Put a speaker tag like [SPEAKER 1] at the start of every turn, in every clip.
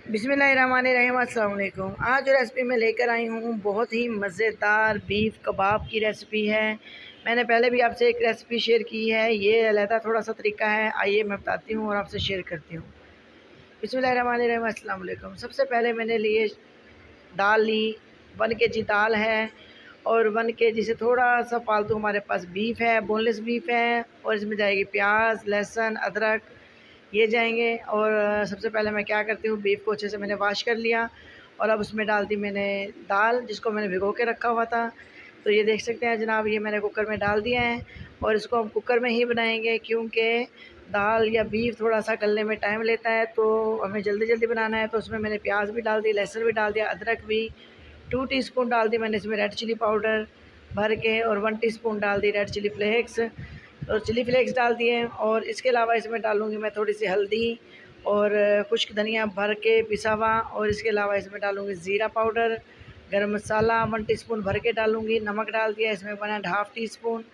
[SPEAKER 1] बिस्मिल्लाहिर्रहमानिर्रहीम। अस्सलाम वालेकुम। आज जो रेसिपी मैं लेकर आई हूँ बहुत ही मज़ेदार बीफ कबाब की रेसिपी है। मैंने पहले भी आपसे एक रेसिपी शेयर की है, ये अलहदा थोड़ा सा तरीका है। आइए मैं बताती हूँ और आपसे शेयर करती हूँ। बिस्मिल्लाहिर्रहमानिर्रहीम। अस्सलाम वालेकुम। सबसे पहले मैंने लिए दाल ली, 1 केजी दाल है और 1 केजी से थोड़ा सा फालतू हमारे पास बीफ है, बोनलेस बीफ है। और इसमें जाएगी प्याज, लहसुन, अदरक, ये जाएंगे। और सबसे पहले मैं क्या करती हूँ, बीफ को अच्छे से मैंने वॉश कर लिया और अब उसमें डाल दी मैंने दाल, जिसको मैंने भिगो के रखा हुआ था। तो ये देख सकते हैं जनाब, ये मैंने कुकर में डाल दिया है और इसको हम कुकर में ही बनाएंगे, क्योंकि दाल या बीफ थोड़ा सा गलने में टाइम लेता है, तो हमें जल्दी जल्दी बनाना है। तो उसमें मैंने प्याज भी डाल दी, लहसुन भी डाल दिया, अदरक भी। 2 टीस्पून डाल दी मैंने इसमें रेड चिली पाउडर भर के, और 1 टीस्पून डाल दी रेड चिली फ्लेक्स, और चिली फ्लेक्स डाल दिए। और इसके अलावा इसमें डालूँगी मैं थोड़ी सी हल्दी और खुश्क धनिया भर के पिसा हुआ। और इसके अलावा इसमें डालूँगी ज़ीरा पाउडर, गरम मसाला 1 टीस्पून भर के डालूँगी। नमक डाल दिया इसमें 1 एंड हाफ़ टीस्पून,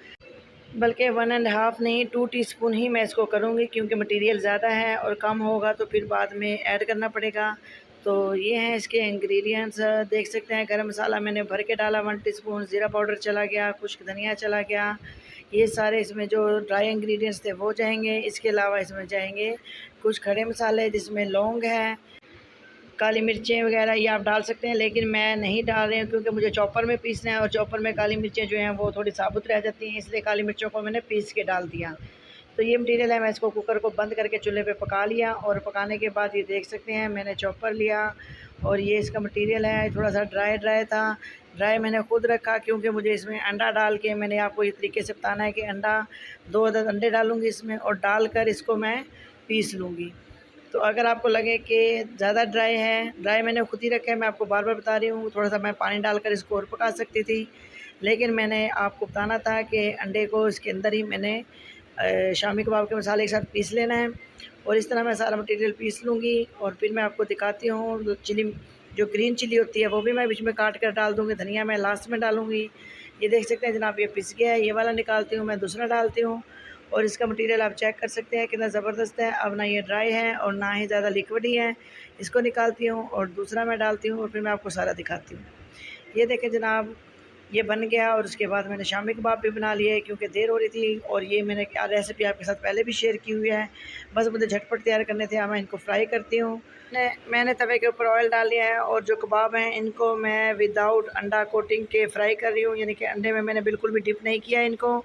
[SPEAKER 1] बल्कि 1 एंड हाफ़ नहीं 2 टीस्पून ही मैं इसको करूँगी, क्योंकि मटेरियल ज़्यादा है और कम होगा तो फिर बाद में ऐड करना पड़ेगा। तो ये हैं इसके इंग्रेडिएंट्स, देख सकते हैं। गरम मसाला मैंने भर के डाला 1 टीस्पून, ज़ीरा पाउडर चला गया, खुश्क धनिया चला गया। ये सारे इसमें जो ड्राई इंग्रेडिएंट्स थे वो जाएंगे। इसके अलावा इसमें जाएंगे कुछ खड़े मसाले, जिसमें लौंग है, काली मिर्चें वगैरह ये आप डाल सकते हैं, लेकिन मैं नहीं डाल रही हूँ क्योंकि मुझे चॉपर में पीसना है और चॉपर में काली मिर्चें जो हैं वो थोड़ी साबुत रह जाती हैं, इसलिए काली मिर्चों को मैंने पीस के डाल दिया। तो ये मटीरियल है, मैं इसको कुकर को बंद करके चूल्हे पे पका लिया। और पकाने के बाद ये देख सकते हैं मैंने चॉपर लिया और ये इसका मटीरियल है। थोड़ा सा ड्राई ड्राई था, ड्राई मैंने खुद रखा क्योंकि मुझे इसमें अंडा डाल के, मैंने आपको ये तरीके से बताना है कि अंडा 2 अदद अंडे डालूँगी इसमें और डालकर इसको मैं पीस लूँगी। तो अगर आपको लगे कि ज़्यादा ड्राई है, ड्राई मैंने खुद ही रखा है, मैं आपको बार बार बता रही हूँ, थोड़ा सा मैं पानी डालकर इसको और पका सकती थी, लेकिन मैंने आपको बताना था कि अंडे को इसके अंदर ही मैंने शामी कबाब के मसाले के साथ पीस लेना है। और इस तरह मैं सारा मटेरियल पीस लूँगी और फिर मैं आपको दिखाती हूँ। चिली, जो ग्रीन चिली होती है वो भी मैं बीच में काट कर डाल दूँगी, धनिया मैं लास्ट में डालूँगी। ये देख सकते हैं जनाब, ये पिस गया है, ये वाला निकालती हूँ मैं, दूसरा डालती हूँ। और इसका मटेरियल आप चेक कर सकते हैं कितना ज़बरदस्त है। अब ना ये ड्राई है और ना ही ज़्यादा लिक्विड ही है। इसको निकालती हूँ और दूसरा मैं डालती हूँ और फिर मैं आपको सारा दिखाती हूँ। ये देखें जनाब, ये बन गया। और उसके बाद मैंने शामी कबाब भी बना लिए क्योंकि देर हो रही थी, और ये मैंने क्या रेसिपी आपके साथ पहले भी शेयर की हुई है, बस मुझे झटपट तैयार करने थे। अब मैं इनको फ्राई करती हूँ। मैंने तवे के ऊपर ऑयल डाल लिया है और जो कबाब हैं इनको मैं विदाउट अंडा कोटिंग के फ्राई कर रही हूँ, यानी कि अंडे में मैंने बिल्कुल भी डिप नहीं किया इनको,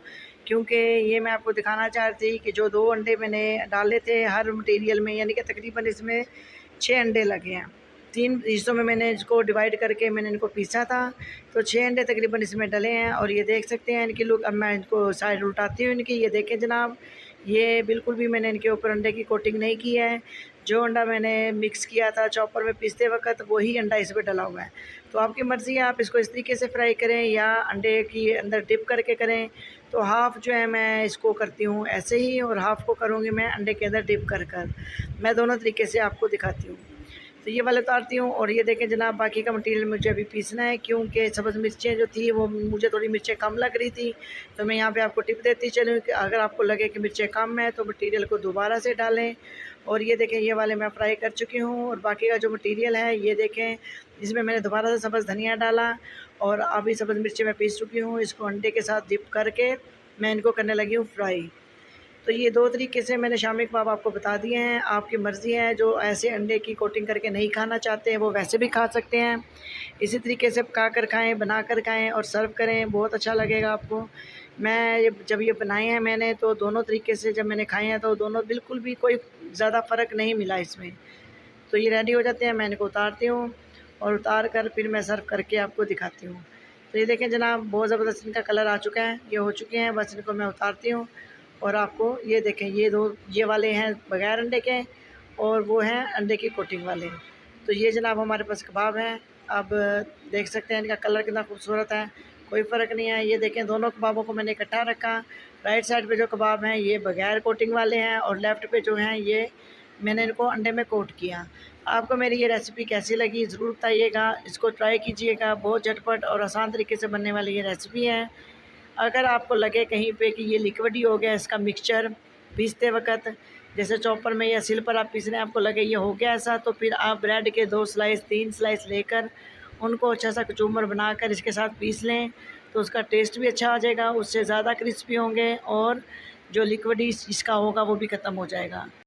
[SPEAKER 1] क्योंकि ये मैं आपको दिखाना चाह रही थी कि जो 2 अंडे मैंने डाले थे हर मटेरियल में, यानी कि तकरीबन इसमें 6 अंडे लगे हैं। 3 हिस्सों में मैंने इसको डिवाइड करके मैंने इनको पीसा था, तो 6 अंडे तकरीबन इसमें डले हैं। और ये देख सकते हैं इनकी लुक। अब मैं इनको साइड उल्टाती हूँ इनकी, ये देखें जनाब, ये बिल्कुल भी मैंने इनके ऊपर अंडे की कोटिंग नहीं की है। जो अंडा मैंने मिक्स किया था चॉपर में पीसते वक्त, वही अंडा इस पर डला हुआ है। तो आपकी मर्ज़ी है, आप इसको इस तरीके से फ्राई करें या अंडे की अंदर डिप करके करें। तो हाफ़ जो है मैं इसको करती हूँ ऐसे ही, और हाफ़ को करूँगी मैं अंडे के अंदर डिप कर मैं दोनों तरीके से आपको दिखाती हूँ। तो ये वाला उतारती हूँ। और ये देखें जनाब, बाकी का मटेरियल मुझे अभी पीसना है, क्योंकि सब्ज़ मिर्चें जो थी वो मुझे थोड़ी मिर्चें कम लग रही थी। तो मैं यहाँ पे आपको टिप देती चलूँ कि अगर आपको लगे कि मिर्चें कम है तो मटेरियल को दोबारा से डालें। और ये देखें, ये वाले मैं फ्राई कर चुकी हूँ। और बाकी का जो मटेरियल है ये देखें, इसमें मैंने दोबारा से सब्ज़ धनिया डाला और अभी सब्ज़ मिर्चें मैं पीस चुकी हूँ। इसको अंडे के साथ डिप करके मैं इनको करने लगी हूँ फ्राई। तो ये 2 तरीके से मैंने शामी कबाब आपको बता दिए हैं। आपकी मर्ज़ी है, जो ऐसे अंडे की कोटिंग करके नहीं खाना चाहते हैं वो वैसे भी खा सकते हैं। इसी तरीके से पका कर खाएँ, बना कर खाएँ और सर्व करें, बहुत अच्छा लगेगा आपको। मैं ये जब ये बनाए हैं मैंने, तो दोनों तरीके से जब मैंने खाए हैं तो दोनों बिल्कुल भी कोई ज़्यादा फ़र्क नहीं मिला इसमें। तो ये रेडी हो जाते हैं, मैं इनको उतारती हूँ और उतार कर फिर मैं सर्व करके आपको दिखाती हूँ। तो ये देखें जनाब, बहुत ज़बरदस्त इनका कलर आ चुका है, ये हो चुके हैं। बस इनको मैं उतारती हूँ और आपको ये देखें, ये 2 ये वाले हैं बग़ैर अंडे के और वो हैं अंडे की कोटिंग वाले। तो ये जनाब हमारे पास कबाब हैं। अब देख सकते हैं इनका कलर कितना खूबसूरत है, कोई फ़र्क नहीं है। ये देखें, दोनों कबाबों को मैंने इकट्ठा रखा। राइट साइड पे जो कबाब हैं ये बग़ैर कोटिंग वाले हैं और लेफ़्ट पे जो हैं ये मैंने इनको अंडे में कोट किया। आपको मेरी ये रेसिपी कैसी लगी ज़रूर बताइएगा। इसको ट्राई कीजिएगा, बहुत झटपट और आसान तरीके से बनने वाली ये रेसिपी है। अगर आपको लगे कहीं पे कि ये लिक्विड ही हो गया इसका मिक्सचर पीसते वक़्त, जैसे चॉपर में या सिल पर आप पीस रहे हैं, आपको लगे ये हो गया ऐसा, तो फिर आप ब्रेड के 2 स्लाइस 3 स्लाइस लेकर उनको अच्छा सा कचूमर बनाकर इसके साथ पीस लें, तो उसका टेस्ट भी अच्छा आ जाएगा, उससे ज़्यादा क्रिस्पी होंगे और जो लिक्विड इसका होगा वो भी ख़त्म हो जाएगा।